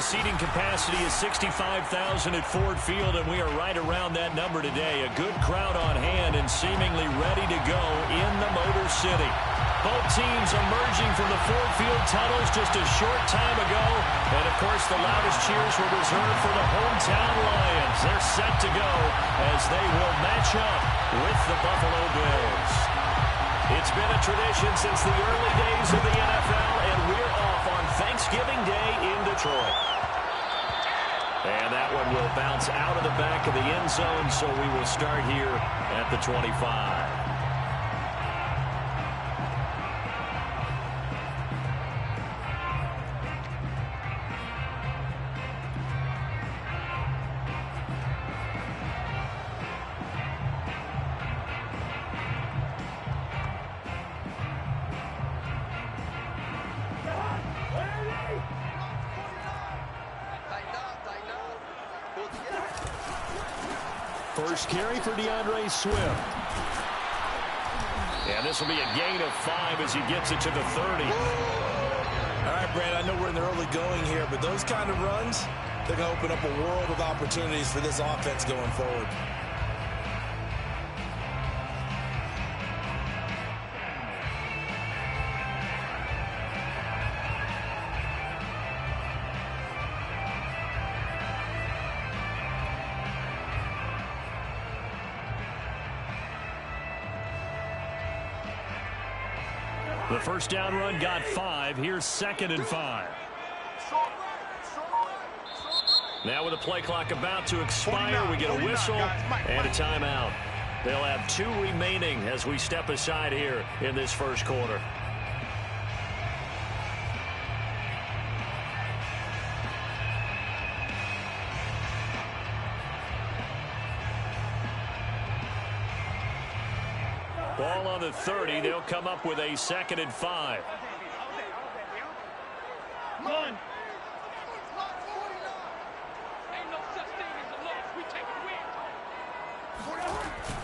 seating capacity is 65,000 at Ford Field, and we are right around that number today. A good crowd on hand and seemingly ready to go in the Motor City. Both teams emerging from the Ford Field tunnels just a short time ago. And, of course, the loudest cheers were reserved for the hometown Lions. They're set to go as they will match up with the Buffalo Bills. It's been a tradition since the early days of the NFL, and we're off on Thanksgiving Day in Detroit. And that one will bounce out of the back of the end zone, so we will start here at the 25. First carry for DeAndre Swift. And this will be a gain of 5 as he gets it to the 30. All right, Brad, I know we're in the early going here, but those kind of runs, they're going to open up a world of opportunities for this offense going forward. The first down run got 5. Here's 2nd and 5. Now with the play clock about to expire, we get a whistle and a timeout. They'll have 2 remaining as we step aside here in this first quarter. Ball on the 30. They'll come up with a 2nd and 5.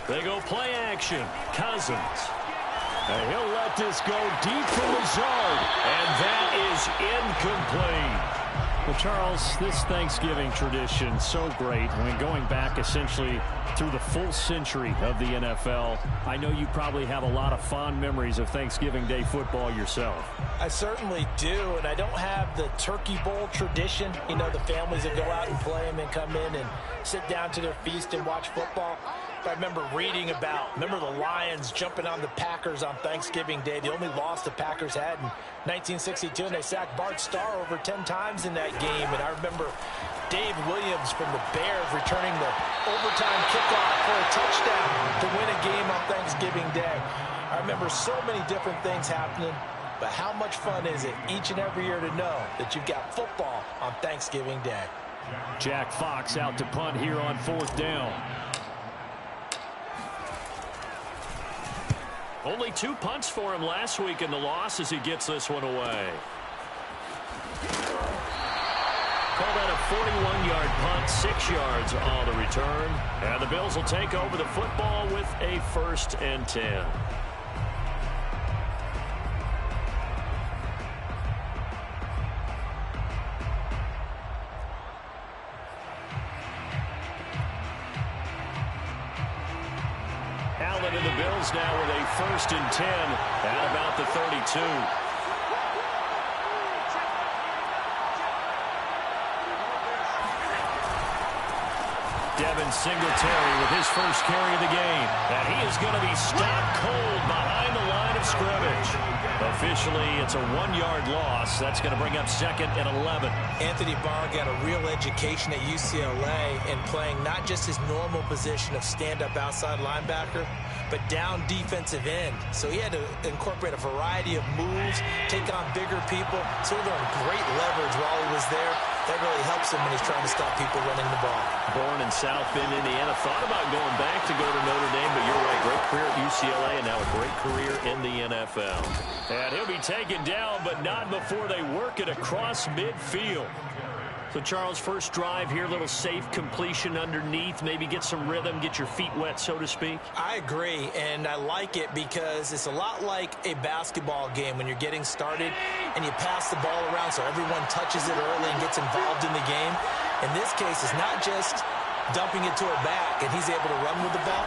They go play action. Cousins. And he'll let this go deep from the zone. And that is incomplete. Well, Charles, this Thanksgiving tradition, so great. I mean, going back essentially through the full century of the NFL, I know you probably have a lot of fond memories of Thanksgiving Day football yourself. I certainly do, and I don't have the Turkey Bowl tradition. You know, the families that go out and play and then come in and sit down to their feast and watch football. But I remember reading about, the Lions jumping on the Packers on Thanksgiving Day. The only loss the Packers had in 1962, and they sacked Bart Starr over 10 times in that game. And I remember Dave Williams from the Bears returning the overtime kickoff for a touchdown to win a game on Thanksgiving Day. I remember so many different things happening, but how much fun is it each and every year to know that you've got football on Thanksgiving Day? Jack Fox out to punt here on 4th down. Only 2 punts for him last week in the loss as he gets this one away. Call that a 41-yard punt, 6 yards on the return. And the Bills will take over the football with a 1st and 10. Allen and the Bills now with a 1st and 10 at about the 32. Devin Singletary with his first carry of the game. And he is going to be stopped cold behind the line of scrimmage. Officially, it's a 1-yard loss. That's going to bring up 2nd and 11. Anthony Barr got a real education at UCLA in playing not just his normal position of stand-up outside linebacker, but down defensive end. So he had to incorporate a variety of moves, take on bigger people. So he learned great leverage while he was there. That really helps him when he's trying to stop people running the ball. Born in South Bend, Indiana. Thought about going back to go to Notre Dame, but you're right. Great career at UCLA and now a great career in the NFL. And he'll be taken down, but not before they work it across midfield. So, Charles, first drive here, little safe completion underneath, maybe get some rhythm, get your feet wet, so to speak. I agree, and I like it because it's a lot like a basketball game when you're getting started and you pass the ball around so everyone touches it early and gets involved in the game. In this case, it's not just dumping it to a back and he's able to run with the ball,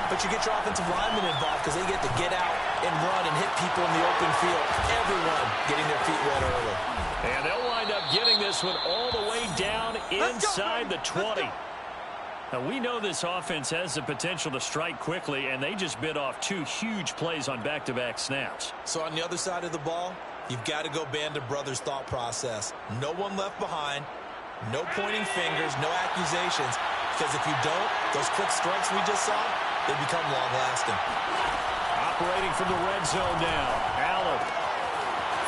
but you get your offensive linemen involved because they get to get out and run and hit people in the open field. Everyone getting their feet wet early. And they'll wind up getting this one all the way down inside the 20. Now, we know this offense has the potential to strike quickly, and they just bit off 2 huge plays on back-to-back snaps. So on the other side of the ball, you've got to go Band of Brothers thought process. No one left behind, no pointing fingers, no accusations, because if you don't, those quick strikes we just saw, they become long-lasting. Operating from the red zone now, Allen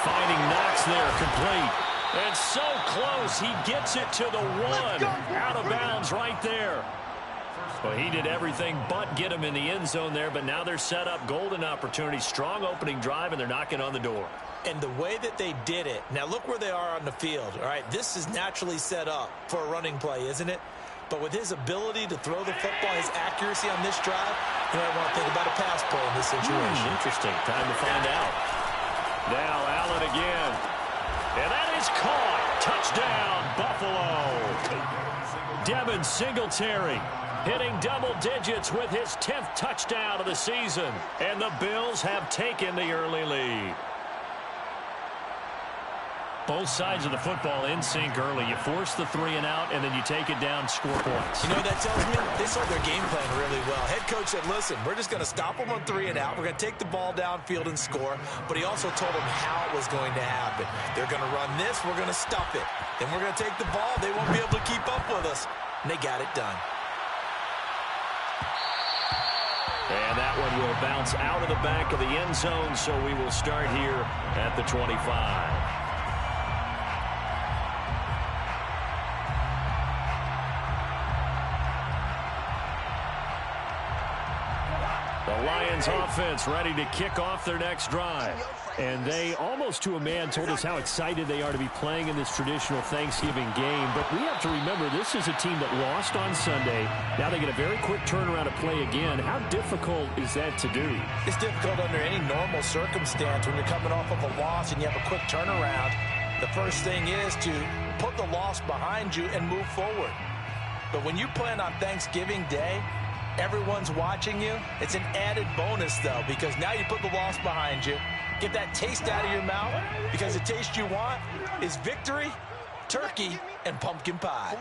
finding Knox there, complete. And so close, he gets it to the 1. Out of bounds right there. Well, he did everything but get him in the end zone there, but now they're set up golden opportunity, strong opening drive, and they're knocking on the door. And the way that they did it, now look where they are on the field. All right, this is naturally set up for a running play, isn't it? But with his ability to throw the football, his accuracy on this drive, you might want to think about a pass play in this situation. Interesting. Time to find out. Now Allen again. And that is caught. Touchdown, Buffalo. Devin Singletary hitting double digits with his 10th touchdown of the season. And the Bills have taken the early lead. Both sides of the football in sync early. You force the 3 and out, and then you take it down, score points. You know what that tells me? They saw their game plan really well. Head coach said, listen, we're just going to stop them on 3 and out. We're going to take the ball downfield and score. But he also told them how it was going to happen. They're going to run this. We're going to stop it. Then we're going to take the ball. They won't be able to keep up with us. And they got it done. And that one will bounce out of the back of the end zone, so we will start here at the 25. The Lions offense ready to kick off their next drive. And they, almost to a man, told us how excited they are to be playing in this traditional Thanksgiving game. But we have to remember, this is a team that lost on Sunday. Now they get a very quick turnaround to play again. How difficult is that to do? It's difficult under any normal circumstance when you're coming off of a loss and you have a quick turnaround. The first thing is to put the loss behind you and move forward. But when you plan on Thanksgiving Day, everyone's watching you. It's an added bonus, though, because now you put the loss behind you. Get that taste out of your mouth, because the taste you want is victory, turkey, and pumpkin pie.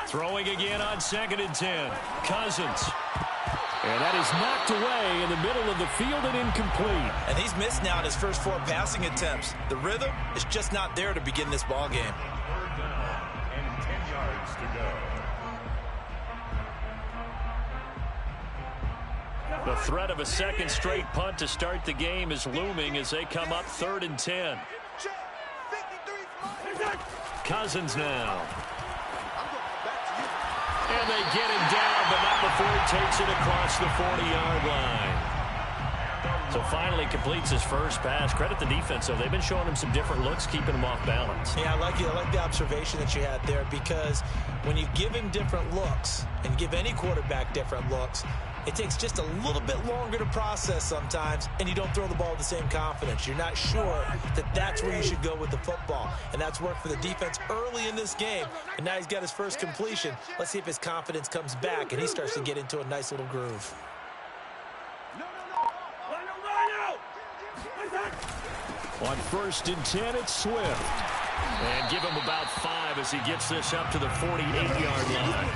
Throwing again on 2nd and 10. Cousins. And that is knocked away in the middle of the field and incomplete. And he's missed now in his first 4 passing attempts. The rhythm is just not there to begin this ball game. And 10 yards to go. The threat of a second straight punt to start the game is looming as they come up 3rd and 10. Cousins now. And they get him down, but not before he takes it across the 40-yard line. So finally completes his first pass. Credit the defense, though. They've been showing him some different looks, keeping him off balance. Yeah, I like the observation that you had there, because when you give him different looks and give any quarterback different looks, it takes just a little bit longer to process sometimes, and you don't throw the ball with the same confidence. You're not sure that that's where you should go with the football, and that's worked for the defense early in this game, and now he's got his first completion. Let's see if his confidence comes back, and he starts to get into a nice little groove. On 1st and 10, it's Swift. And give him about 5 as he gets this up to the 48-yard line.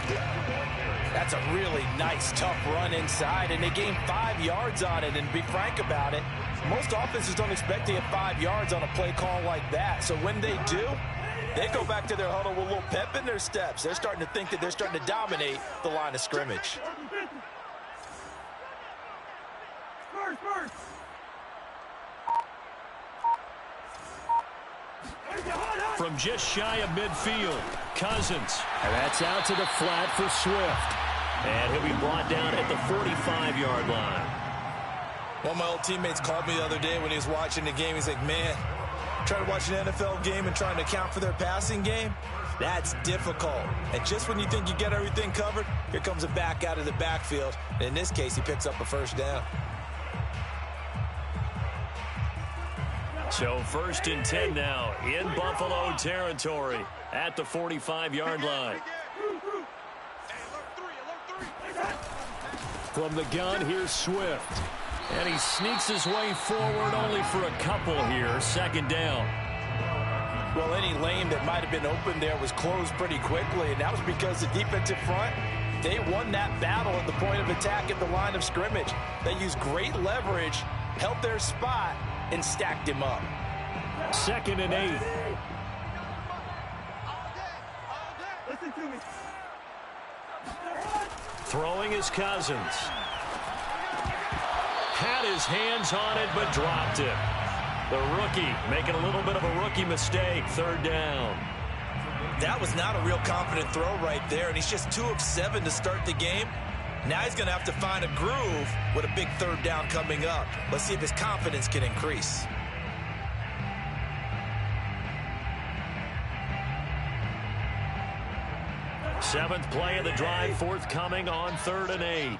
That's a really nice, tough run inside, and they gained 5 yards on it. And to be frank about it, most offenses don't expect to get 5 yards on a play call like that. So when they do, they go back to their huddle with a little pep in their steps. They're starting to think that they're starting to dominate the line of scrimmage. From just shy of midfield, Cousins. And that's out to the flat for Swift. And he'll be brought down at the 45-yard line. One of my old teammates called me the other day when he was watching the game. He's like, man, Trying to watch an NFL game and trying to account for their passing game, that's difficult. And just when you think you get everything covered, here comes a back out of the backfield. And in this case, he picks up a first down. So 1st and 10 now in Buffalo territory at the 45-yard line. From the gun, here's Swift. And he sneaks his way forward only for a couple here. 2nd down. Well, any lane that might have been open there was closed pretty quickly, and that was because the defensive front, they won that battle at the point of attack at the line of scrimmage. They used great leverage, held their spot, and stacked him up. 2nd and 8. Throwing is Cousins. Had his hands on it, but dropped it. The rookie making a little bit of a rookie mistake. 3rd down. That was not a real confident throw right there, and he's just 2 of 7 to start the game. Now he's going to have to find a groove with a big 3rd down coming up. Let's see if his confidence can increase. Seventh play of the drive, forthcoming on 3rd and 8.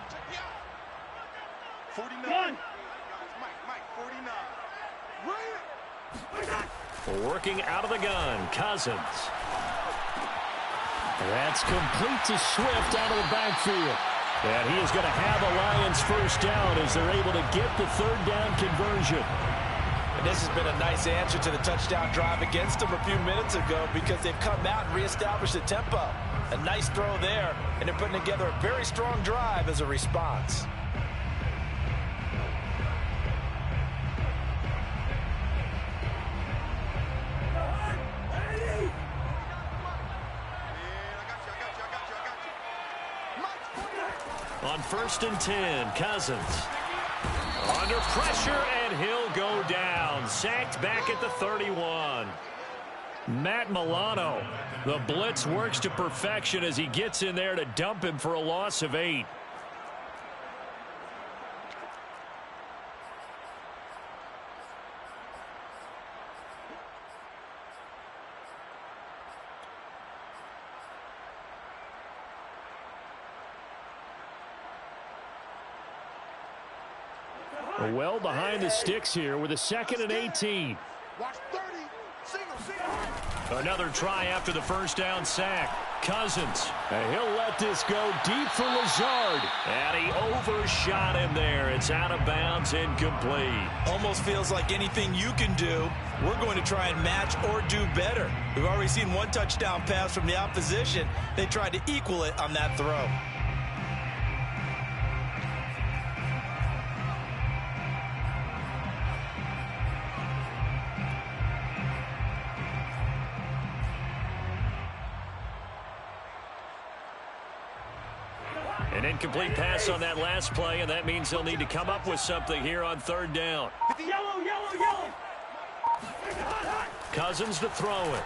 49. Working out of the gun, Cousins. That's complete to Swift out of the backfield. And he is going to have a Lions first down as they're able to get the 3rd down conversion. And this has been a nice answer to the touchdown drive against them a few minutes ago because they've come out and reestablished the tempo. A nice throw there, and they're putting together a very strong drive as a response. On 1st and 10, Cousins. Under pressure, and he'll go down. Sacked back at the 31. Matt Milano. The blitz works to perfection as he gets in there to dump him for a loss of 8. Well behind the sticks here with a 2nd and 18. Watch 30. Single. Another try after the first down sack. Cousins. And he'll let this go deep for Lazard. And he overshot him there. It's out of bounds, incomplete. Almost feels like anything you can do, we're going to try and match or do better. We've already seen one touchdown pass from the opposition. They tried to equal it on that throw. An incomplete pass on that last play, and that means they'll need to come up with something here on 3rd down. Yellow. Cousins to throw it.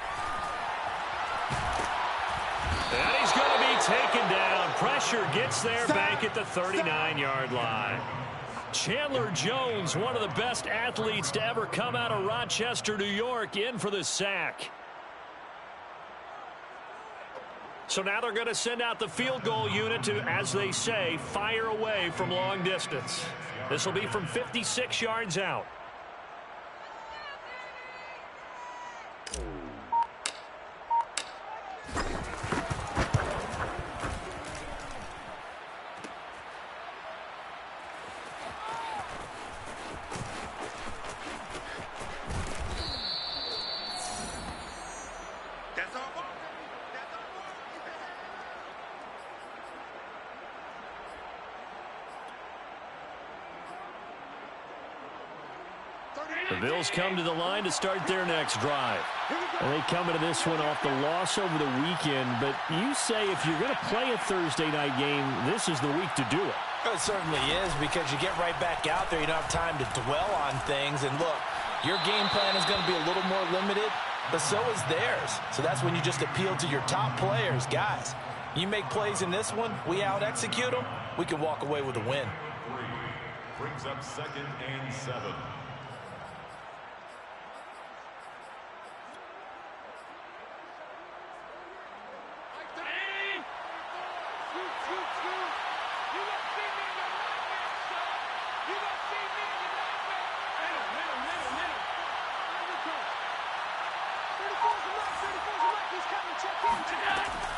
And he's going to be taken down. Pressure gets there back at the 39-yard line. Chandler Jones, one of the best athletes to ever come out of Rochester, New York, in for the sack. So now they're going to send out the field goal unit to, as they say, fire away from long distance. This will be from 56 yards out. The Bills come to the line to start their next drive. And they come into this one off the loss over the weekend, but you say if you're going to play a Thursday night game, this is the week to do it. It certainly is, because you get right back out there. You don't have time to dwell on things. And look, your game plan is going to be a little more limited, but so is theirs. So that's when you just appeal to your top players. Guys, you make plays in this one, we out-execute them, we can walk away with a win. Brings up 2nd and 7.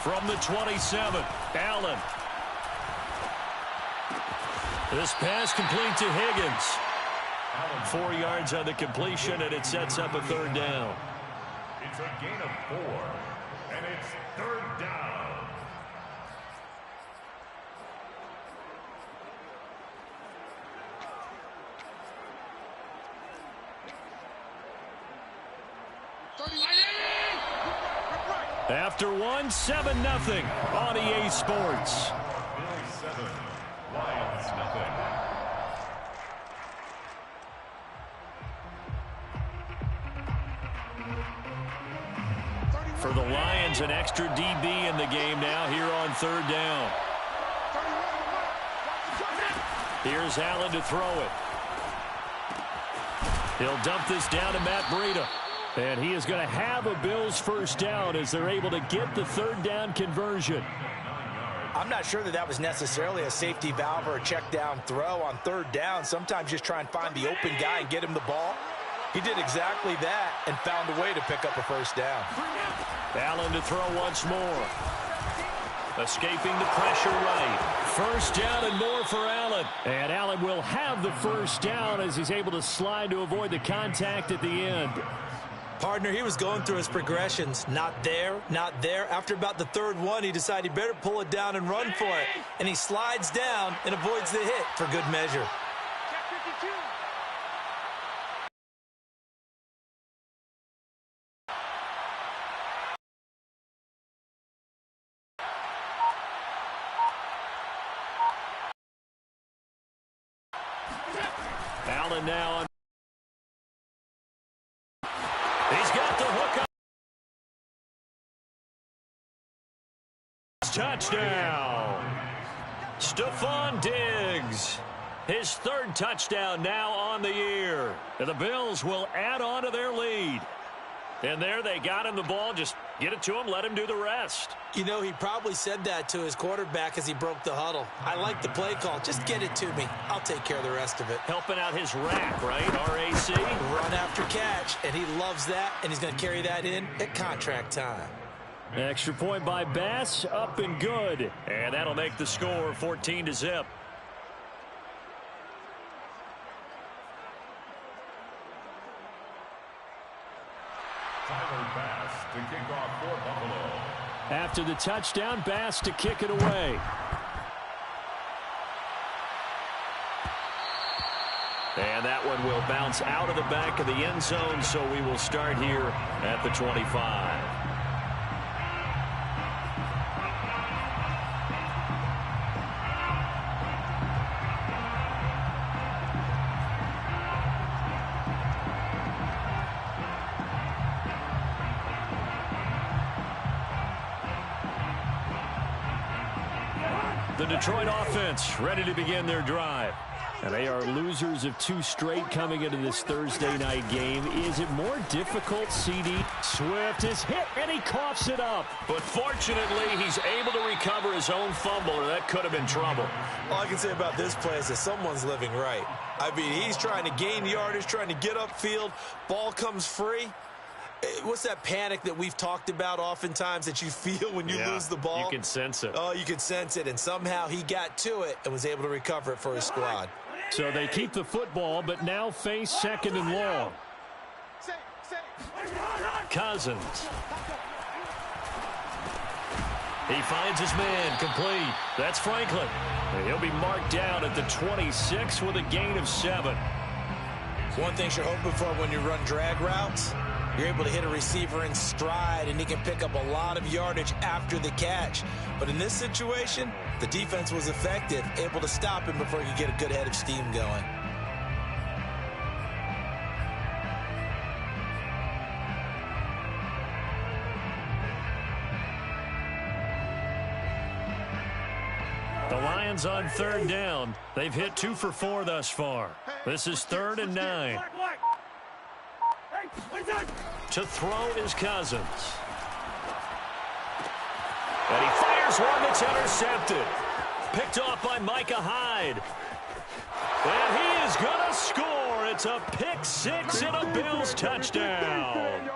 From the 27, Allen. This pass complete to Higgins. 4 yards on the completion, and it sets up a third down. It's a gain of 4, and it's third down. After one, 7-0 on EA Sports. Bills 7, Lions nothing. For the Lions, an extra DB in the game now here on third down. Here's Allen to throw it. He'll dump this down to Matt Breida. And he is going to have a Bills first down as they're able to get the third down conversion. I'm not sure that was necessarily a safety valve or a check down throw on third down. Sometimes just try and find the open guy and get him the ball. He did exactly that and found a way to pick up a first down. Allen to throw once more. Escaping the pressure right. First down and more for Allen. And Allen will have the first down as he's able to slide to avoid the contact at the end. Partner, he was going through his progressions. Not there, not there. After about the third one, he decided he better pull it down and run for it. And he slides down and avoids the hit for good measure. Allen now on. He's got the hook up. Touchdown. Stephon Diggs. His third touchdown now on the year. And the Bills will add on to their lead. And there they got him the ball. Just get it to him. Let him do the rest. You know, he probably said that to his quarterback as he broke the huddle. I like the play call. Just get it to me. I'll take care of the rest of it. Helping out his rack, right? RAC. Run after catch, and he loves that, and he's going to carry that in at contract time. Extra point by Bass, up and good. And that'll make the score 14-0. Tyler Bass to kick off for Buffalo. After the touchdown, Bass to kick it away. And that one will bounce out of the back of the end zone, so we will start here at the 25. The Detroit offense ready to begin their drive. And they are losers of 2 straight coming into this Thursday night game. Is it more difficult, CD? Swift is hit, and he coughs it up. But fortunately, he's able to recover his own fumble, or that could have been trouble. All I can say about this play is that someone's living right. I mean, he's trying to gain yardage, trying to get upfield. Ball comes free. What's that panic that we've talked about oftentimes that you feel when you lose the ball? You can sense it. Oh, you can sense it, and somehow he got to it and was able to recover it for his squad. So they keep the football, but now face second and long. Cousins. He finds his man, complete. That's Franklin. And he'll be marked down at the 26 with a gain of 7. One thing you're hoping for when you run drag routes, you're able to hit a receiver in stride, and he can pick up a lot of yardage after the catch. But in this situation, the defense was effective, able to stop him before he could get a good head of steam going. The Lions on third down. They've hit 2 for 4 thus far. This is 3rd and 9. To throw is Cousins. And he fires one that's intercepted. Picked off by Micah Hyde. And he is going to score. It's a pick 6 and a Bills touchdown.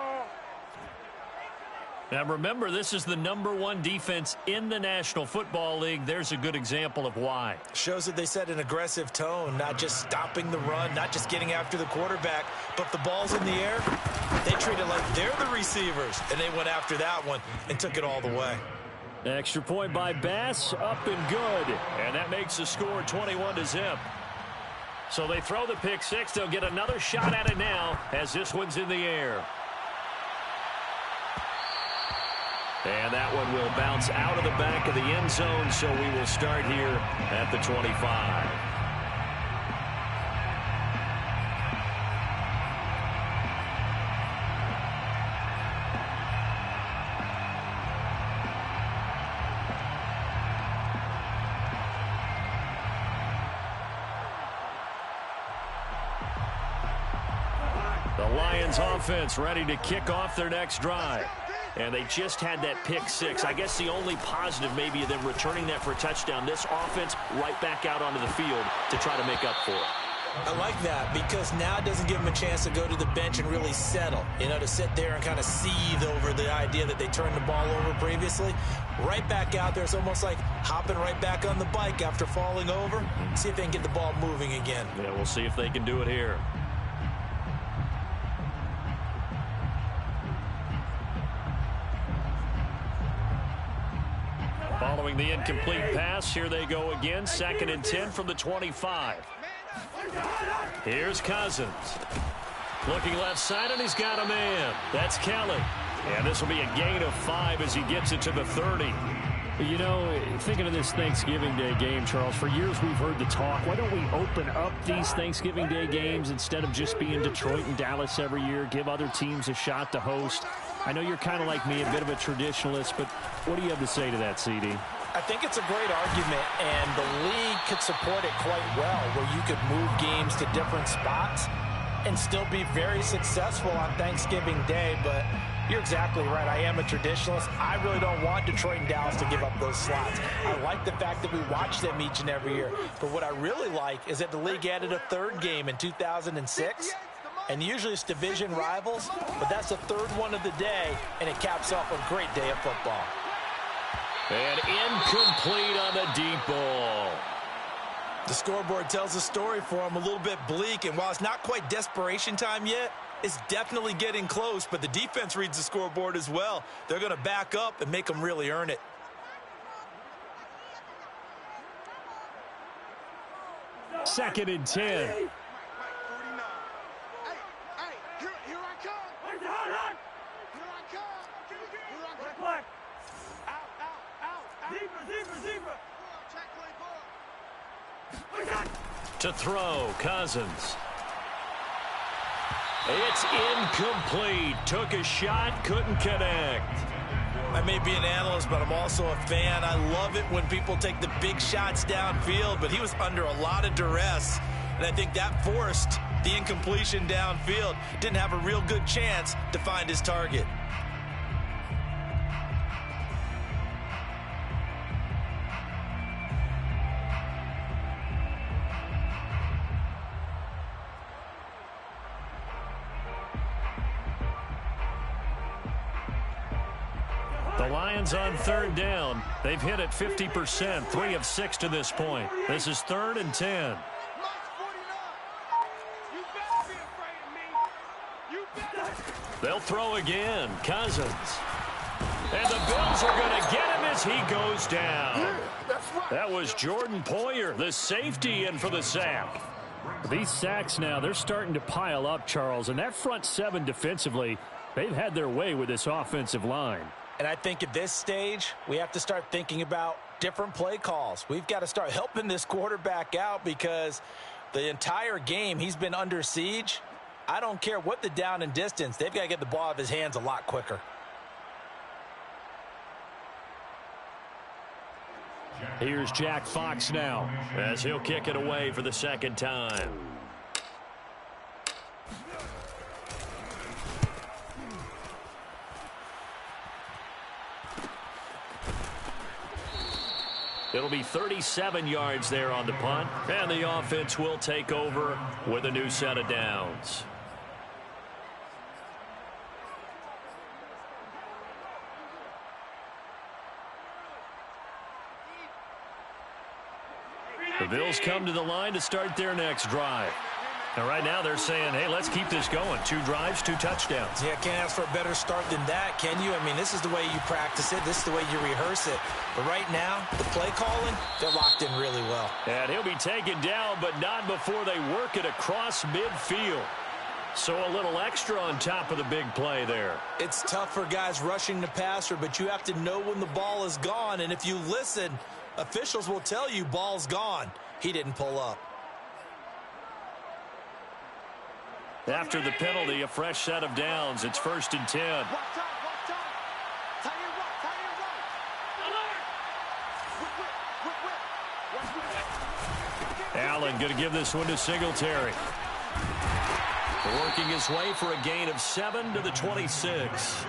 Now remember, this is the #1 defense in the National Football League. There's a good example of why. Shows that they set an aggressive tone, not just stopping the run, not just getting after the quarterback, but if the ball's in the air, they treat it like they're the receivers, and they went after that one and took it all the way. Extra point by Bass, up and good. And that makes the score 21-0. So they throw the pick six. They'll get another shot at it now as this one's in the air. And that one will bounce out of the back of the end zone, so we will start here at the 25. The Lions offense ready to kick off their next drive. And they just had that pick six. I guess the only positive maybe of them returning that for a touchdown. This offense right back out onto the field to try to make up for it. I like that because now it doesn't give them a chance to go to the bench and really settle. You know, to sit there and kind of seethe over the idea that they turned the ball over previously. Right back out there. It's almost like hopping right back on the bike after falling over. See if they can get the ball moving again. Yeah, we'll see if they can do it here. Following the incomplete pass, here they go again. 2nd and 10 from the 25. Here's Cousins. Looking left side, and he's got a man. That's Kelly. And this will be a gain of 5 as he gets it to the 30. You know, thinking of this Thanksgiving Day game, Charles, for years we've heard the talk, why don't we open up these Thanksgiving Day games instead of just being Detroit and Dallas every year, give other teams a shot to host? I know you're kind of like me, a bit of a traditionalist, but what do you have to say to that, CD? I think it's a great argument, and the league could support it quite well, where you could move games to different spots and still be very successful on Thanksgiving Day. But you're exactly right. I am a traditionalist. I really don't want Detroit and Dallas to give up those slots. I like the fact that we watch them each and every year. But what I really like is that the league added a third game in 2006. And usually it's division rivals, but that's the third one of the day, and it caps off a great day of football. And incomplete on the deep ball. The scoreboard tells a story for him, a little bit bleak, and while it's not quite desperation time yet, it's definitely getting close, but the defense reads the scoreboard as well. They're going to back up and make them really earn it. Second and 10. To throw, Cousins. It's incomplete. Took a shot, couldn't connect. I may be an analyst, but I'm also a fan. I love it when people take the big shots downfield, but he was under a lot of duress, and I think that forced the incompletion downfield. Didn't have a real good chance to find his target. The Lions on 3rd down. They've hit it 50%, 3 of 6 to this point. This is 3rd and 10. They'll throw again. Cousins. And the Bills are going to get him as he goes down. That was Jordan Poyer, the safety, in for the sack. These sacks now, they're starting to pile up, Charles, and that front 7 defensively, they've had their way with this offensive line. And I think at this stage, we have to start thinking about different play calls. We've got to start helping this quarterback out because the entire game he's been under siege. I don't care what the down and distance. They've got to get the ball out of his hands a lot quicker. Here's Jack Fox now as he'll kick it away for the 2nd time. It'll be 37 yards there on the punt, and the offense will take over with a new set of downs. The Bills come to the line to start their next drive. And right now they're saying, hey, let's keep this going. 2 drives, 2 touchdowns. Yeah, can't ask for a better start than that, can you? I mean, this is the way you practice it. This is the way you rehearse it. But right now, the play calling, they're locked in really well. And he'll be taken down, but not before they work it across midfield. So a little extra on top of the big play there. It's tough for guys rushing the passer, but you have to know when the ball is gone. And if you listen, officials will tell you ball's gone. He didn't pull up. After the penalty, a fresh set of downs. It's 1st and 10. Allen going to give this one to Singletary. Working his way for a gain of 7 to the 26.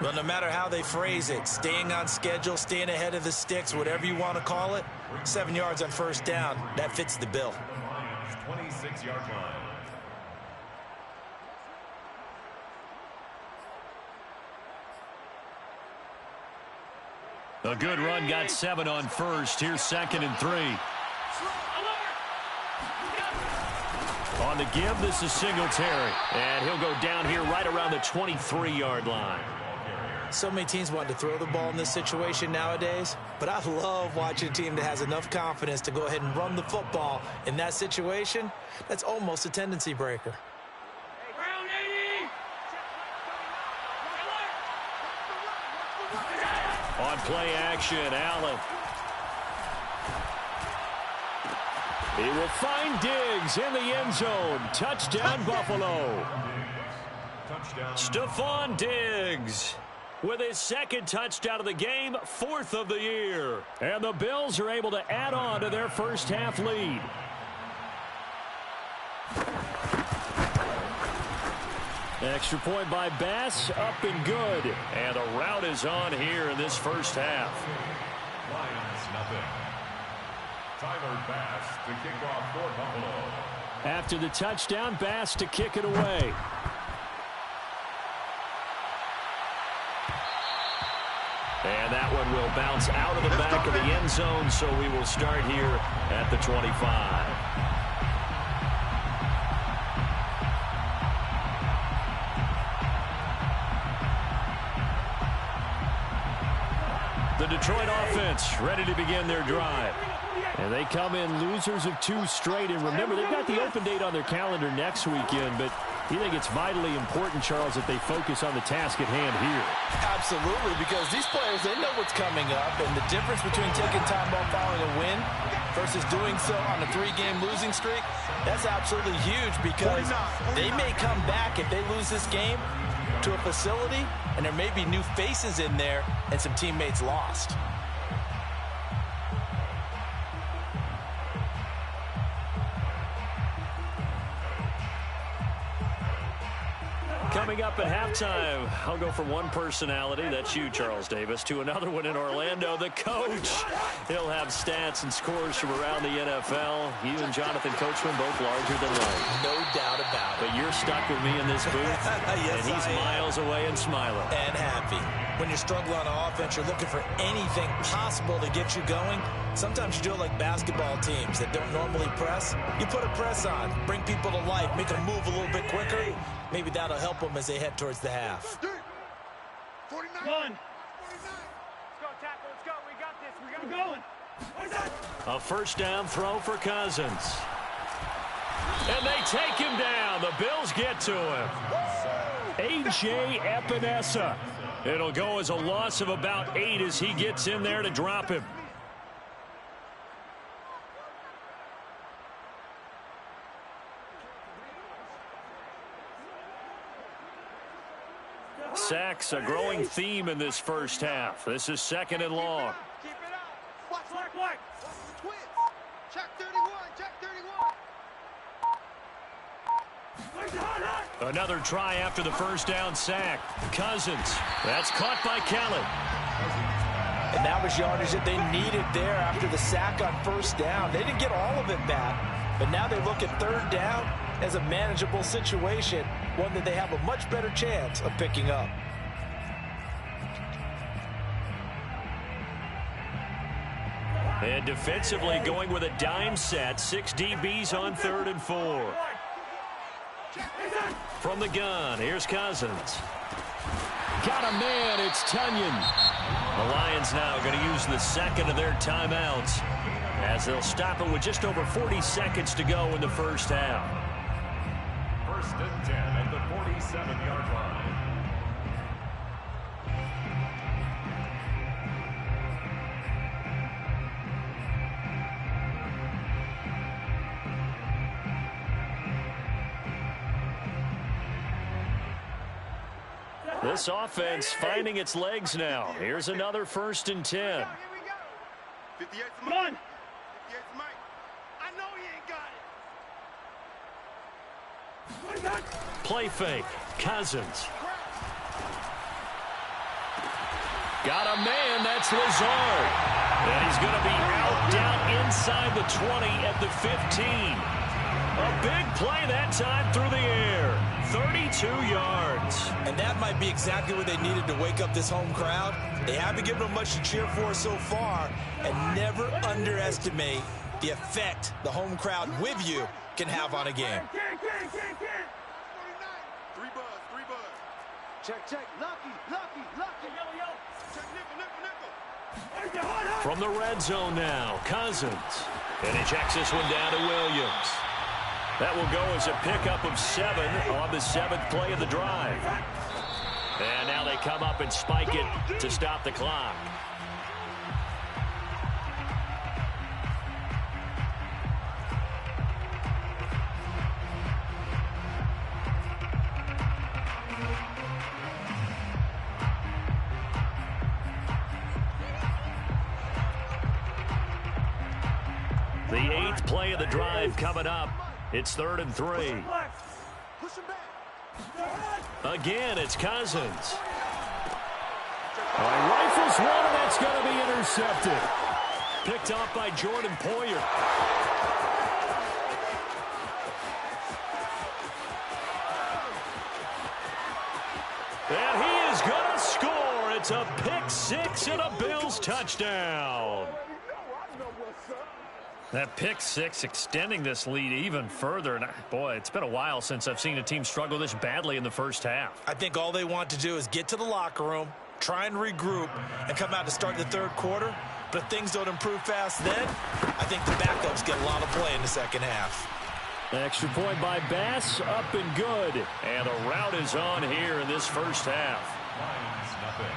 Well, no matter how they phrase it, staying on schedule, staying ahead of the sticks, whatever you want to call it, 7 yards on 1st down, that fits the bill. 26-yard line. A good run, got 7 on 1st. Here's 2nd and 3. On the give, this is Singletary. And he'll go down here right around the 23-yard line. So many teams want to throw the ball in this situation nowadays, but I love watching a team that has enough confidence to go ahead and run the football in that situation. That's almost a tendency breaker. On play action, Allen. He will find Diggs in the end zone. Touchdown, Buffalo. Touchdown. Stephon Diggs with his 2nd touchdown of the game, 4th of the year. And the Bills are able to add on to their first half lead. Extra point by Bass, up and good. And the route is on here in this first half. Lions, nothing. Tyler Bass to kick off for Buffalo. After the touchdown, Bass to kick it away. And that one will bounce out of the back of the end zone, so we will start here at the 25. The Detroit offense ready to begin their drive. And they come in losers of 2 straight. And remember, they've got the open date on their calendar next weekend. But you think it's vitally important, Charles, that they focus on the task at hand here? Absolutely, because these players, they know what's coming up. And the difference between taking time off following a win versus doing so on a 3-game losing streak, that's absolutely huge, because they may come back if they lose this game to a facility, and there may be new faces in there and some teammates lost. Coming up at halftime, I'll go from one personality, that's you, Charles Davis, to another one in Orlando, the coach. He'll have stats and scores from around the NFL. You and Jonathan Coachman both larger than life. No doubt about it. But you're stuck with me in this booth, yes, and he's miles away and smiling. And happy. When you're struggling on offense, you're looking for anything possible to get you going. Sometimes you do it like basketball teams that don't normally press. You put a press on, bring people to life, make them move a little bit quicker. Maybe that'll help them as they head towards the half. 49. 49. Let's go, tackle. Let's go. We got this. We got going. What is that? A first down throw for Cousins. And they take him down. The Bills get to him. A.J. Epinesa. It'll go as a loss of about 8 as he gets in there to drop him. Sacks, a growing theme in this first half. This is 2nd and long. Keep it up. Watch. Twins. Check 31. Check 31. Another try after the first down sack. Cousins. That's caught by Kellen. And that was yardage that they needed there after the sack on first down. They didn't get all of it back, but now they look at 3rd down as a manageable situation, one that they have a much better chance of picking up. And defensively going with a dime set. 6 DBs on 3rd and 4. From the gun, here's Cousins. Got a man, it's Tunyon. The Lions now going to use the second of their timeouts as they'll stop it with just over 40 seconds to go in the first half. 1st and 10 at the 47-yard line. This offense finding its legs now. Here's another 1st and 10. Here we go. 58's Mike. 58's Mike. I know he ain't got it. Play fake. Cousins. Got a man. That's Lazard. And he's going to be out down inside the 20 at the 15. A big play that time through the air. 32 yards. And that might be exactly what they needed to wake up this home crowd. They haven't given them much to cheer for so far. And never underestimate the effect the home crowd with you can have on a game. 3 buzz. Check. Lucky. Yo. Check nickel. From the red zone now, Cousins. And he checks this one down to Williams. That will go as a pickup of 7 on the 7th play of the drive. And now they come up and spike it to stop the clock. The 8th play of the drive coming up. It's 3rd and 3. Again, it's Cousins. Rifles one, and that's going to be intercepted. Picked off by Jordan Poyer. And he is going to score. It's a pick 6 and a Bills touchdown. That pick 6 extending this lead even further. And boy, it's been a while since I've seen a team struggle this badly in the first half. I think all they want to do is get to the locker room, try and regroup, and come out to start the 3rd quarter. But if things don't improve fast then, I think the backups get a lot of play in the second half. Extra point by Bass, up and good. And the rout is on here in this first half. Lions, nothing.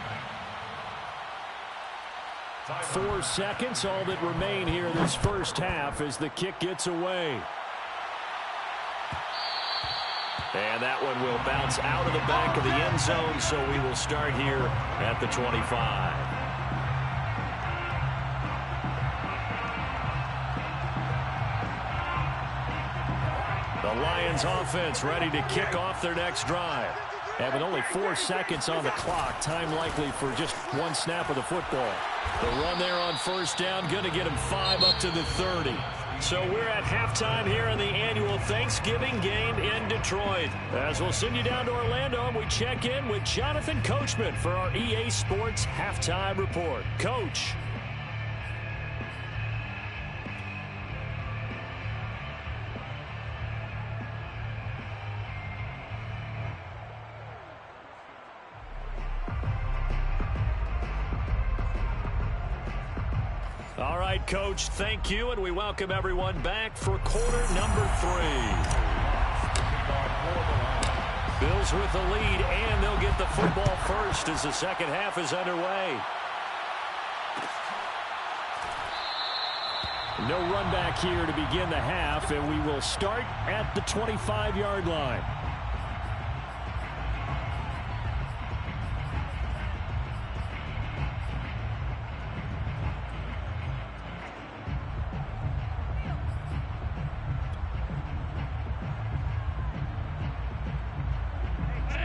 4 seconds, all that remain here in this first half as the kick gets away. And that one will bounce out of the back of the end zone, so we will start here at the 25. The Lions offense ready to kick off their next drive. And with only 4 seconds on the clock, time likely for just 1 snap of the football. The run there on 1st down, going to get him 5 up to the 30. So we're at halftime here in the annual Thanksgiving game in Detroit. As we'll send you down to Orlando, and we check in with Jonathan Coachman for our EA Sports Halftime Report. Coach. All right, Coach, thank you, and we welcome everyone back for quarter number 3. Bills with the lead, and they'll get the football first as the second half is underway. No run back here to begin the half, and we will start at the 25-yard line.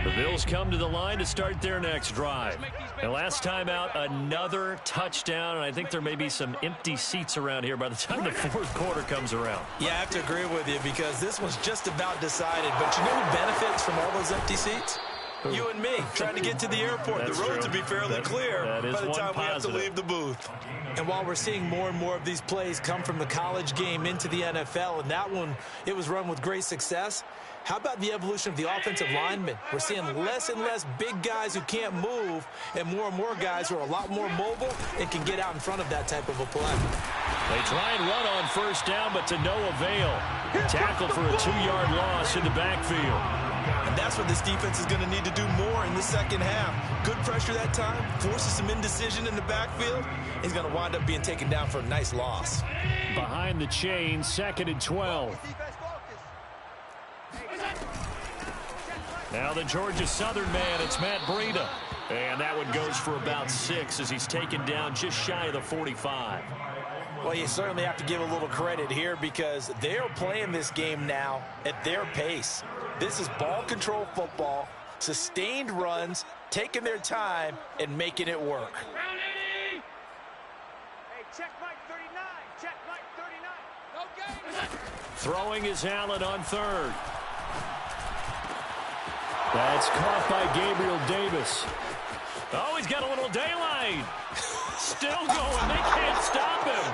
The Bills come to the line to start their next drive. And last time out, another touchdown, and I think there may be some empty seats around here by the time the 4th quarter comes around. Yeah, I have to agree with you because this one's just about decided. But you know who benefits from all those empty seats? You and me, trying to get to the airport. That's the roads true. will be fairly clear by the time we have to leave the booth. And while we're seeing more and more of these plays come from the college game into the NFL, and that one, it was run with great success, how about the evolution of the offensive linemen? We're seeing less and less big guys who can't move and more guys who are a lot more mobile and can get out in front of that type of a play. They try and run on first down, but to no avail. Tackle for a 2-yard loss in the backfield. And that's what this defense is going to need to do more in the second half. Good pressure that time, forces some indecision in the backfield. He's going to wind up being taken down for a nice loss. Behind the chain, 2nd and 12. Now the Georgia Southern man, it's Matt Breida. And that one goes for about 6 as he's taken down just shy of the 45. Well, you certainly have to give a little credit here because they're playing this game now at their pace. This is ball control football, sustained runs, taking their time, and making it work. Hey, check Mike 39. Check Mike 39. Okay. Throwing is Allen on 3rd. That's caught by Gabriel Davis. Oh, he's got a little daylight. Still going. They can't stop him.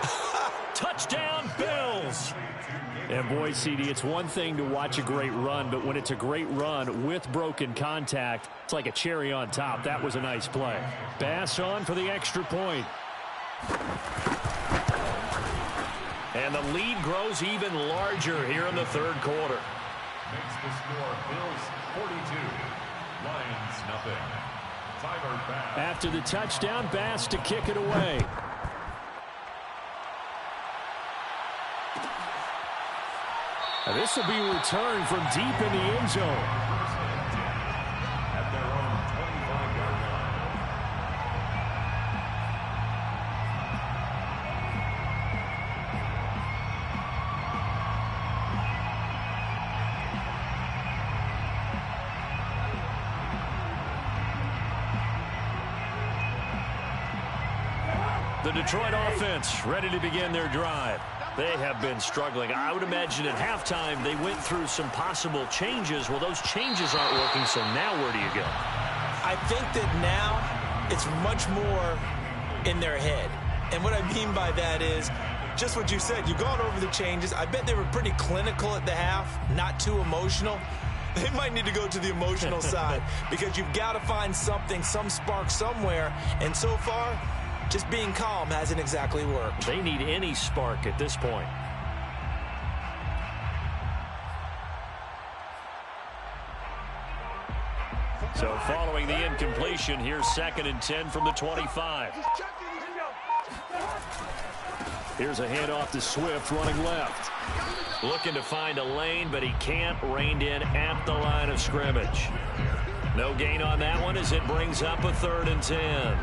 Touchdown, Bills. And boy, CD, it's one thing to watch a great run, but when it's a great run with broken contact, it's like a cherry on top. That was a nice play. Bass on for the extra point. And the lead grows even larger here in the 3rd quarter. Makes the score Bills 42, Lions nothing. Tyler Bass. After the touchdown, Bass to kick it away. And this will be returned from deep in the end zone. At their own 25-yard line. The Detroit offense ready to begin their drive. They have been struggling. I would imagine at halftime they went through some possible changes. Well, those changes aren't working, so now where do you go? I think that now it's much more in their head. And what I mean by that is just what you said. You've gone over the changes. I bet they were pretty clinical at the half, not too emotional. They might need to go to the emotional side because you've got to find something, some spark somewhere. And so far, just being calm hasn't exactly worked. They need any spark at this point. So following the incompletion, here's 2nd and 10 from the 25. Here's a handoff to Swift running left. Looking to find a lane, but he can't. Reined in at the line of scrimmage. No gain on that one as it brings up a 3rd and 10.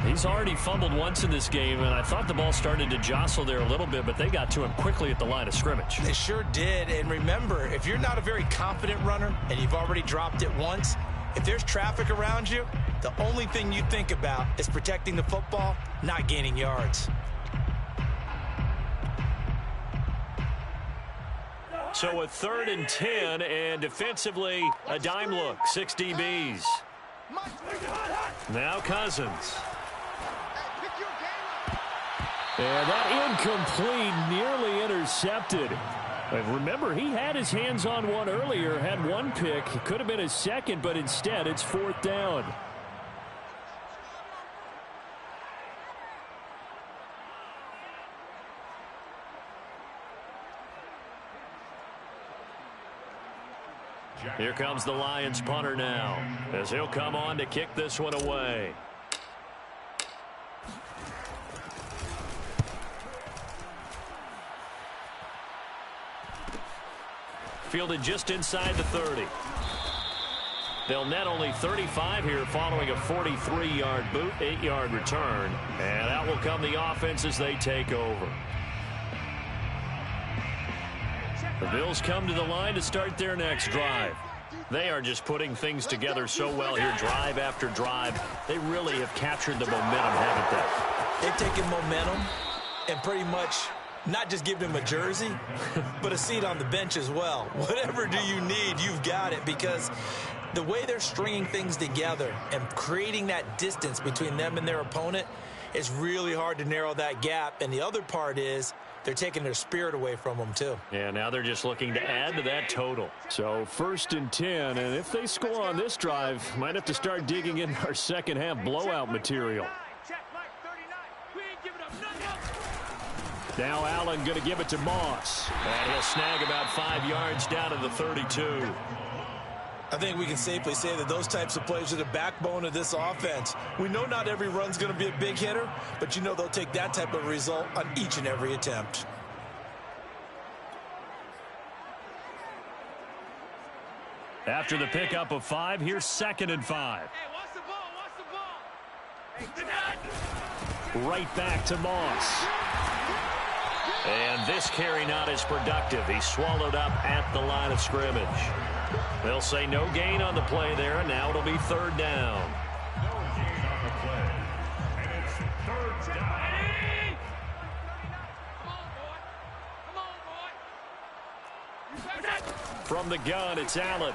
He's already fumbled once in this game, and I thought the ball started to jostle there a little bit, but they got to him quickly at the line of scrimmage. They sure did. And remember, if you're not a very confident runner and you've already dropped it once, if there's traffic around you, the only thing you think about is protecting the football, not gaining yards. So a 3rd and 10, and defensively, a dime look, 6 DBs. Now Cousins. And that incomplete, nearly intercepted. And remember, he had his hands on one earlier, had one pick. It could have been his 2nd, but instead it's 4th down. Here comes the Lions punter now, as he'll come on to kick this one away. Fielded just inside the 30. They'll net only 35 here following a 43-yard boot, 8-yard return. And out will come the offense as they take over. The Bills come to the line to start their next drive. They are just putting things together so well here, drive after drive. They really have captured the momentum, haven't they? They've taken momentum and pretty much not just give him a jersey, but a seat on the bench as well. Whatever do you need, you've got it, because the way they're stringing things together and creating that distance between them and their opponent, it's really hard to narrow that gap. And the other part is they're taking their spirit away from them, too. Yeah, now they're just looking to add to that total. So 1st and 10, and if they score on this drive, might have to start digging in our second half blowout material. Now Allen going to give it to Moss. And he'll snag about 5 yards down to the 32. I think we can safely say that those types of plays are the backbone of this offense. We know not every run's going to be a big hitter, but you know they'll take that type of result on each and every attempt. After the pickup of 5, here's 2nd and 5. Hey, watch the ball, watch the ball. Right back to Moss. And this carry not as productive. He's swallowed up at the line of scrimmage. They'll say no gain on the play there, and now it'll be 3rd down. No gain on the play. And it's 3rd down. From the gun, it's Allen.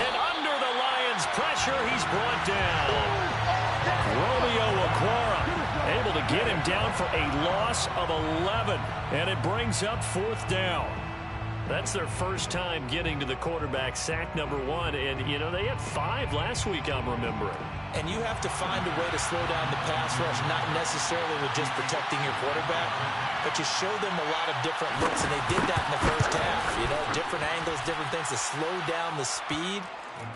And under the Lions' pressure, he's brought down. Romeo Okwara able to get him down for a loss of 11. And it brings up 4th down. That's their first time getting to the quarterback, sack number 1. And, you know, they had 5 last week, I'm remembering. And you have to find a way to slow down the pass rush, not necessarily with just protecting your quarterback, but you show them a lot of different looks, and they did that in the first half. You know, different angles, different things to slow down the speed.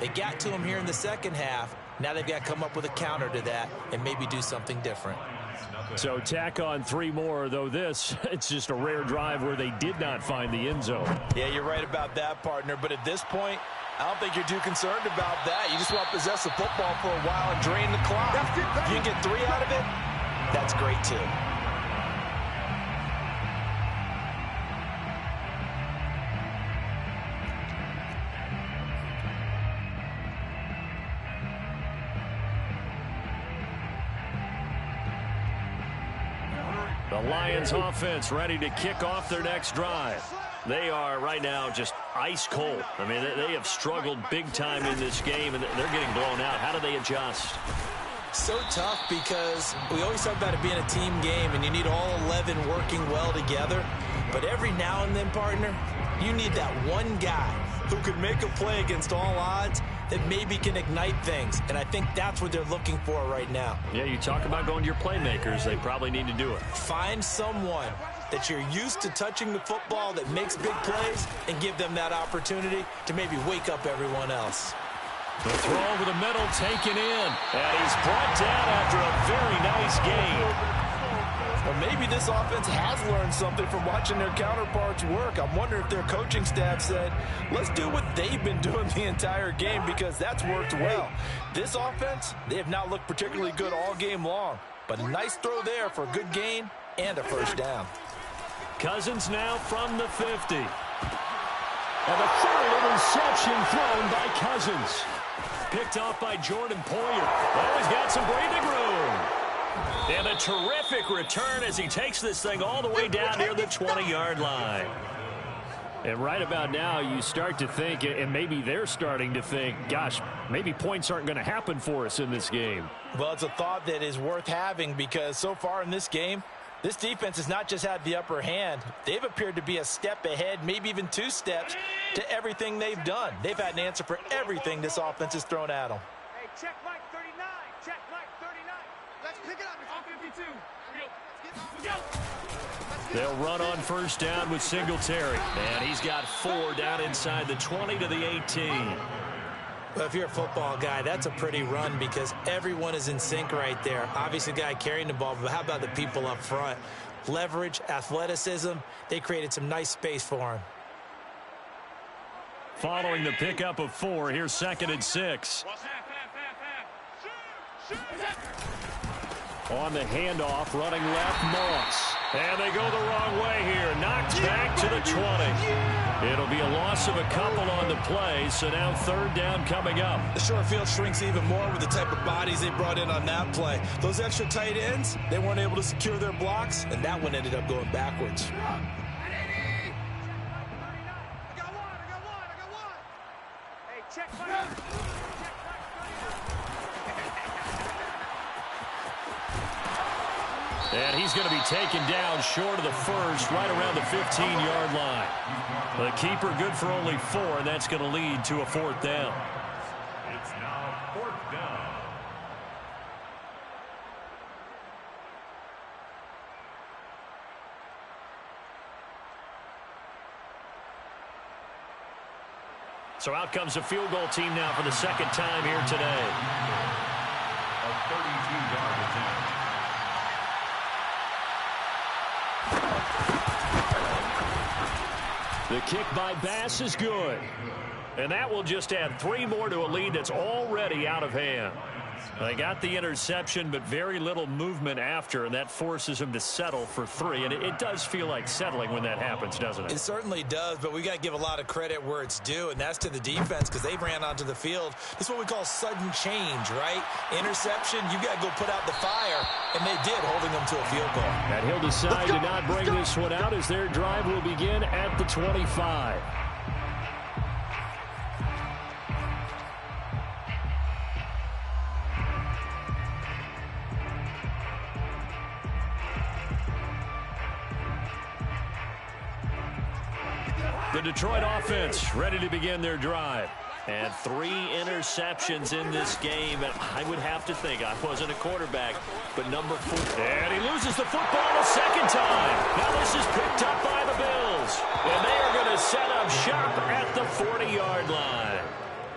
They got to him here in the second half. Now they've got to come up with a counter to that and maybe do something different. So tack on 3 more, though this, it's just a rare drive where they did not find the end zone. Yeah, you're right about that, partner. But at this point, I don't think you're too concerned about that. You just want to possess the football for a while and drain the clock. If you can get 3 out of it, that's great, too. The Lions offense ready to kick off their next drive. They are right now just ice cold. I mean, they have struggled big time in this game, and they're getting blown out. How do they adjust? So tough because we always talk about it being a team game, and you need all 11 working well together. But every now and then, partner, you need that one guy who could make a play against all odds that maybe can ignite things. And I think that's what they're looking for right now. Yeah, you talk about going to your playmakers. They probably need to do it. Find someone that you're used to touching the football that makes big plays and give them that opportunity to maybe wake up everyone else. The throw over the middle taken in. And he's brought down after a very nice game. Well, maybe this offense has learned something from watching their counterparts work. I'm wondering if their coaching staff said, let's do what they've been doing the entire game, because that's worked well. This offense, they have not looked particularly good all game long. But a nice throw there for a good gain and a 1st down. Cousins now from the 50. And the 3rd interception thrown by Cousins. Picked off by Jordan Poyer. Oh, he's got some breathing room. And a terrific return as he takes this thing all the way down near the 20-yard line. And right about now, you start to think, and maybe they're starting to think, gosh, maybe points aren't going to happen for us in this game. Well, it's a thought that is worth having, because so far in this game, this defense has not just had the upper hand. They've appeared to be a step ahead, maybe even 2 steps, to everything they've done. They've had an answer for everything this offense has thrown at them. Hey, check Mike 39. Check Mike 39. Let's pick it up. It's on 52. Let's go. They'll run on 1st down with Singletary. And he's got 4 down inside the 20 to the 18. Well, if you're a football guy, that's a pretty run because everyone is in sync right there. Obviously, the guy carrying the ball, but how about the people up front? Leverage, athleticism, they created some nice space for him. Following the pickup of 4, here's 2nd and 6. On the handoff, running left, Moss. And they go the wrong way here. Knocked back to the 20. It'll be a loss of a couple on the play, so now 3rd down coming up. The short field shrinks even more with the type of bodies they brought in on that play. Those extra tight ends, they weren't able to secure their blocks, and that one ended up going backwards. And he's going to be taken down short of the first, right around the 15-yard line. The keeper good for only 4, and that's going to lead to a 4th down. It's now 4th down. So out comes a field goal team now for the second time here today. A 32-yard attempt. The kick by Bass is good. And that will just add 3 more to a lead that's already out of hand. They got the interception, but very little movement after, and that forces them to settle for 3. And it does feel like settling when that happens, doesn't it? It certainly does, but we got to give a lot of credit where it's due, and that's to the defense because they ran onto the field. This is what we call sudden change, right? Interception, you got to go put out the fire, and they did, holding them to a field goal. And he'll decide to not bring this one out as their drive will begin at the 25. The Detroit offense ready to begin their drive. And 3 interceptions in this game. And I would have to think, I wasn't a quarterback, but number 4. And he loses the football a second time. Now this is picked up by the Bills. And they are going to set up shop at the 40-yard line.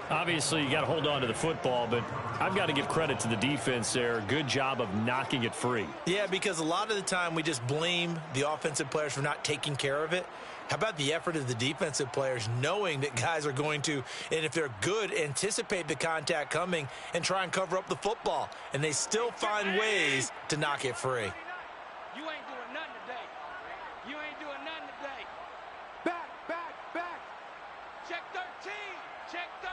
Obviously, you got to hold on to the football, but I've got to give credit to the defense there. Good job of knocking it free. Yeah, because a lot of the time we just blame the offensive players for not taking care of it. How about the effort of the defensive players knowing that guys are going to, and if they're good, anticipate the contact coming and try and cover up the football. And they still find ways to knock it free. You ain't doing nothing today. You ain't doing nothing today. Back, back, back. Check 13. Check 13.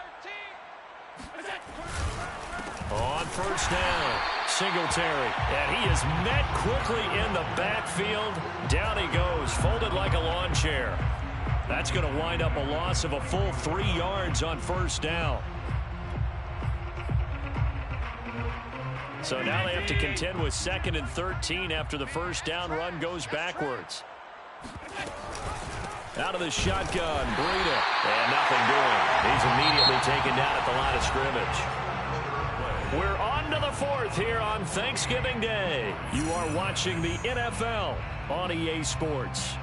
On first down, Singletary. And he is met quickly in the backfield. Down he goes, folded like a lawn chair. That's going to wind up a loss of a full 3 yards on first down. So now they have to contend with 2nd and 13 after the first down run goes backwards. Out of the shotgun, Breida. And nothing doing. He's immediately taken down at the line of scrimmage. We're on to the 4th here on Thanksgiving Day. You are watching the NFL on EA Sports.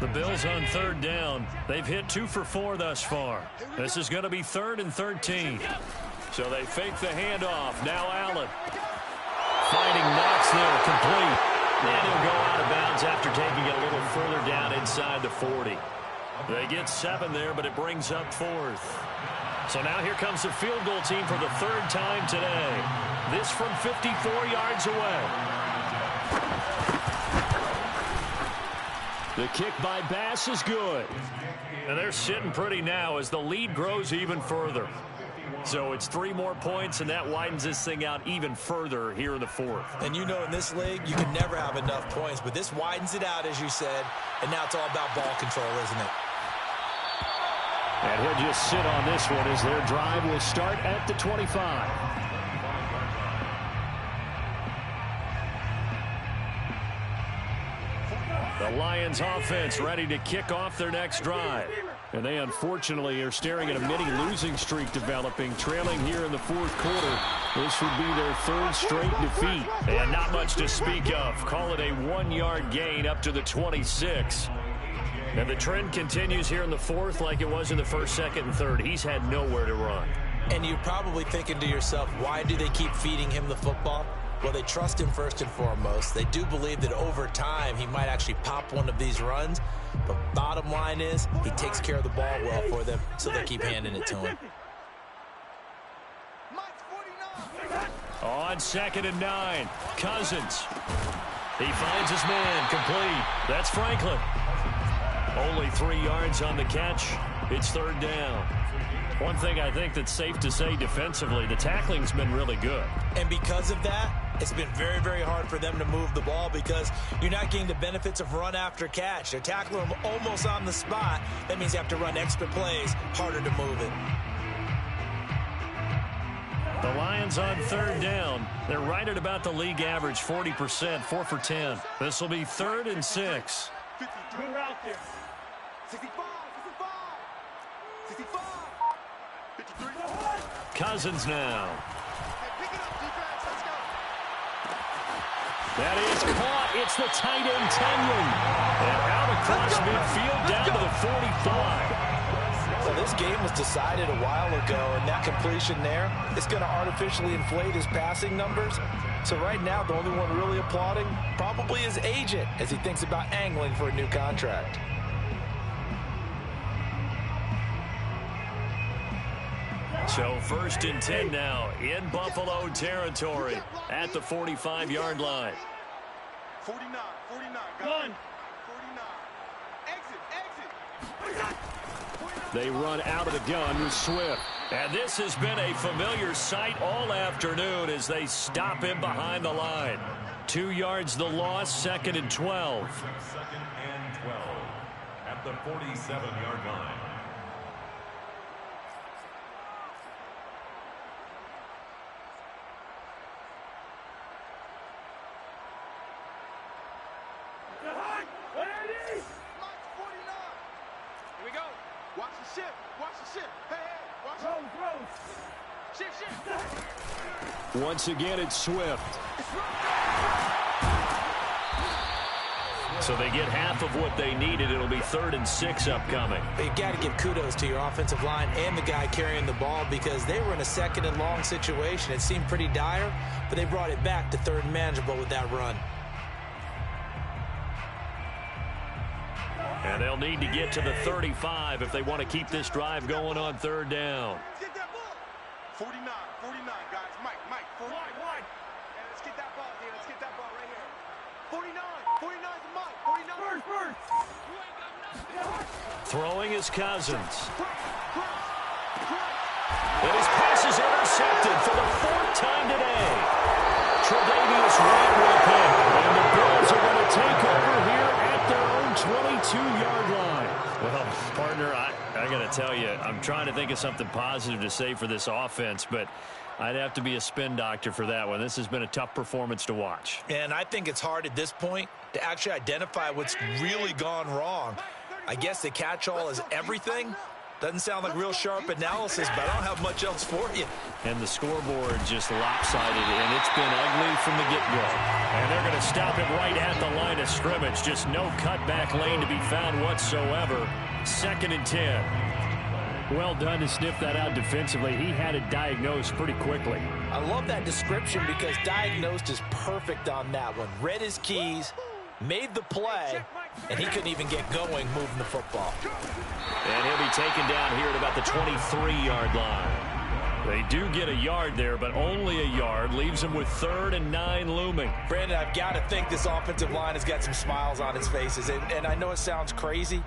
The Bills on 3rd down. They've hit 2 for 4 thus far. This is going to be 3rd and 13. So they fake the handoff. Now Allen. Finding Knox there, complete. And he'll go out of bounds after taking it a little further down inside the 40. They get 7 there, but it brings up 4th. So now here comes the field goal team for the 3rd time today. This from 54 yards away. The kick by Bass is good. And they're sitting pretty now as the lead grows even further. So it's 3 more points, and that widens this thing out even further here in the 4th. And you know in this league, you can never have enough points, but this widens it out, as you said, and now it's all about ball control, isn't it? And he'll just sit on this one as their drive will start at the 25. The Lions offense ready to kick off their next drive. And they unfortunately are staring at a mini losing streak developing, trailing here in the 4th quarter. This would be their 3rd straight defeat. And not much to speak of. Call it a 1-yard gain up to the 26. And the trend continues here in the 4th like it was in the 1st, 2nd, and 3rd. He's had nowhere to run. And you're probably thinking to yourself, why do they keep feeding him the football? Well, they trust him first and foremost. They do believe that over time he might actually pop one of these runs. But bottom line is he takes care of the ball well for them, so they keep handing it to him. On 2nd and 9, Cousins. He finds his man, complete. That's Franklin. Only 3 yards on the catch. It's 3rd down. One thing I think that's safe to say defensively, the tackling's been really good. And because of that, it's been very, very hard for them to move the ball because you're not getting the benefits of run after catch. They're tackling them almost on the spot. That means you have to run extra plays, harder to move it. The Lions on third down. They're right at about the league average, 40%, 4 for 10. This will be 3rd and 6. 53 out there. 65, 65, 65, 53. Cousins now. Hey, pick it up, defense. Let's go. That is caught. It's the tight end, Kenyon. And out across midfield down to the 45. So this game was decided a while ago, and that completion there is going to artificially inflate his passing numbers. So right now, the only one really applauding probably his agent as he thinks about angling for a new contract. So 1st and 10 now in Buffalo territory at the 45-yard line. 49, 49. Gun. 49. Exit. They run out of the gun with Swift. And this has been a familiar sight all afternoon as they stop him behind the line. 2 yards the loss, 2nd and 12. 2nd and 12 at the 47-yard line. Once again, it's Swift. So they get half of what they needed. It'll be 3rd and 6 upcoming. You've got to give kudos to your offensive line and the guy carrying the ball because they were in a 2nd and long situation. It seemed pretty dire, but they brought it back to 3rd and manageable with that run. And they'll need to get to the 35 if they want to keep this drive going on 3rd down. 49, 49, guys. Mike, 49. Hey, let's get that ball here. Let's get that ball right here. 49, 49's the Mike. 49. First. Throwing is Cousins. And his pass is intercepted for the 4th time today. Tre'Davious White with a pick. And the Bills are going to take over here at their own 22-yard line. Well, partner, I got to tell you, I'm trying to think of something positive to say for this offense, but I'd have to be a spin doctor for that one. This has been a tough performance to watch. And I think it's hard at this point to actually identify what's really gone wrong. I guess the catch-all is everything. Doesn't sound like real sharp analysis, but I don't have much else for you. And the scoreboard just lopsided, and it's been ugly from the get-go. And they're going to stop it right at the line of scrimmage. Just no cutback lane to be found whatsoever. 2nd and 10. Well done to sniff that out defensively. He had it diagnosed pretty quickly. I love that description because diagnosed is perfect on that one. Read his keys, made the play, and he couldn't even get going moving the football. And he'll be taken down here at about the 23-yard line. They do get a yard there, but only a yard. Leaves him with 3rd and 9 looming. Brandon, I've got to think this offensive line has got some smiles on its faces. And I know it sounds crazy,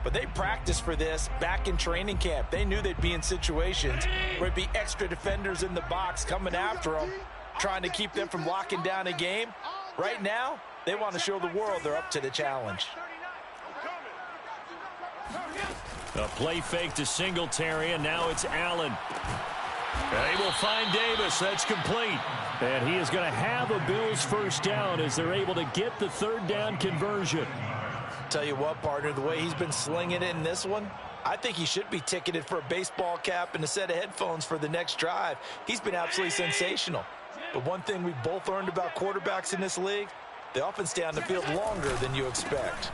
but they practiced for this back in training camp. They knew they'd be in situations where it'd be extra defenders in the box coming after them, trying to keep them from locking down a game. Right now, they want to show the world they're up to the challenge. A play fake to Singletary, and now it's Allen. They will find Davis. That's complete. And he is going to have a Bills 1st down as they're able to get the 3rd down conversion. Tell you what, partner, the way he's been slinging it in this one, I think he should be ticketed for a baseball cap and a set of headphones for the next drive. He's been absolutely sensational. But one thing we've both learned about quarterbacks in this league, they often stay on the field longer than you expect.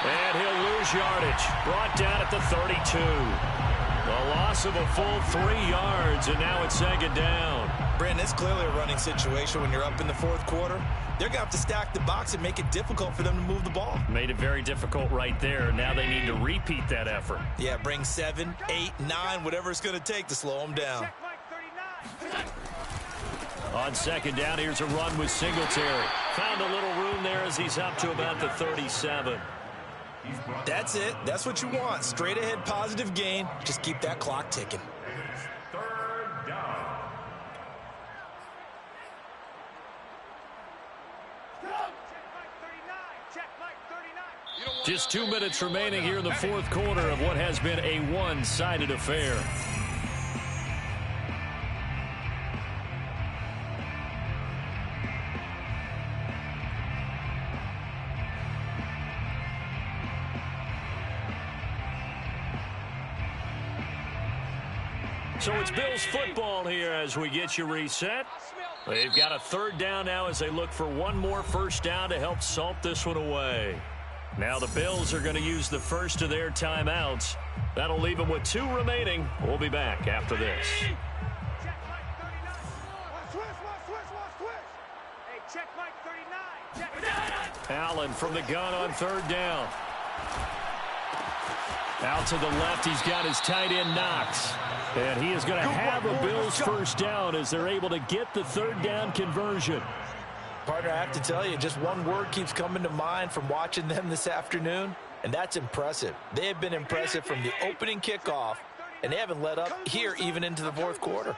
And he'll lose yardage. Brought down at the 32. The loss of a full 3 yards, and now it's 2nd down. Brandon, it's clearly a running situation when you're up in the 4th quarter. They're going to have to stack the box and make it difficult for them to move the ball. Made it very difficult right there. Now they need to repeat that effort. Yeah, bring 7, 8, 9, whatever it's going to take to slow them down. On 2nd down, here's a run with Singletary. Found a little room there as he's up to about the 37. That's it. That's what you want. Straight ahead, positive gain. Just keep that clock ticking. 3rd down. Just 2 minutes remaining here in the 4th quarter of what has been a one-sided affair. So it's Bills football here as we get you reset. They've got a third down now as they look for one more first down to help salt this one away. Now the Bills are going to use the first of their timeouts. That'll leave them with 2 remaining. We'll be back after this. Check Mike 39. Switch. Hey, check Mike 39. Check. Allen from the gun on third down. Out to the left, he's got his tight end Knox. And he is going to have a Bills first down as they're able to get the third down conversion. Partner, I have to tell you, just one word keeps coming to mind from watching them this afternoon, and that's impressive. They have been impressive from the opening kickoff, and they haven't let up here even into the fourth quarter.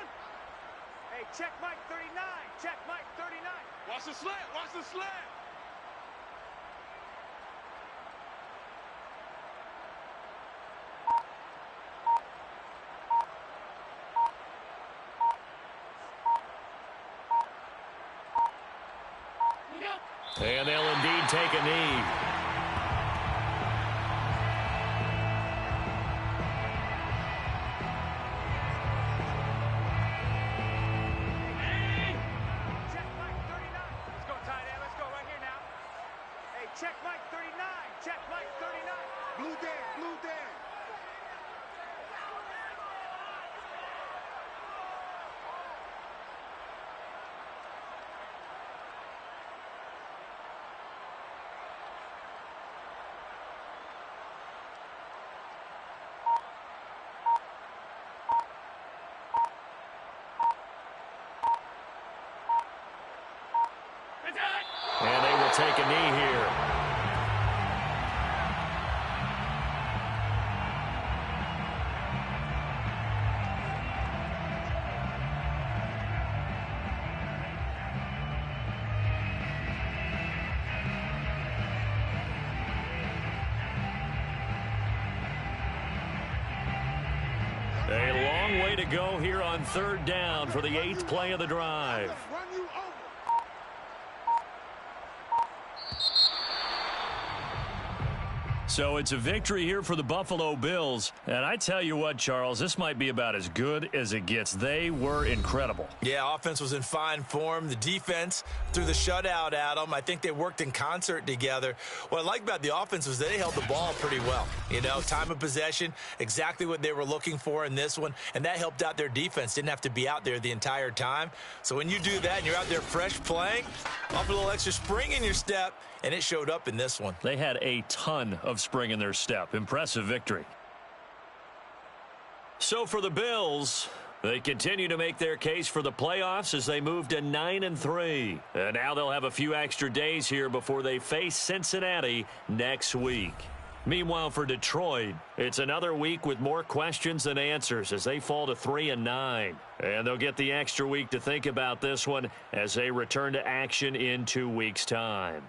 Hey, check Mike 39. Check Mike 39. Watch the slant. Watch the slant. And they'll indeed take a knee. Check Mike 39. Let's go, tight end. Let's go right here now. Hey, check Mike 39. Check Mike 39. Blue Dan. Blue Dan. And they will take a knee here. A long way to go here on third down for the 8th play of the drive. Run you over. So it's a victory here for the Buffalo Bills. And I tell you what, Charles, this might be about as good as it gets. They were incredible. Yeah, offense was in fine form. The defense threw the shutout at them. I think they worked in concert together. What I like about the offense was they held the ball pretty well. You know, time of possession, exactly what they were looking for in this one. And that helped out their defense. Didn't have to be out there the entire time. So when you do that and you're out there fresh playing, off a little extra spring in your step, and it showed up in this one. They had a ton of spring in their step. Impressive victory. So for the Bills, they continue to make their case for the playoffs as they move to 9-3. And now they'll have a few extra days here before they face Cincinnati next week. Meanwhile, for Detroit, it's another week with more questions than answers as they fall to 3-9. And they'll get the extra week to think about this one as they return to action in 2 weeks' time.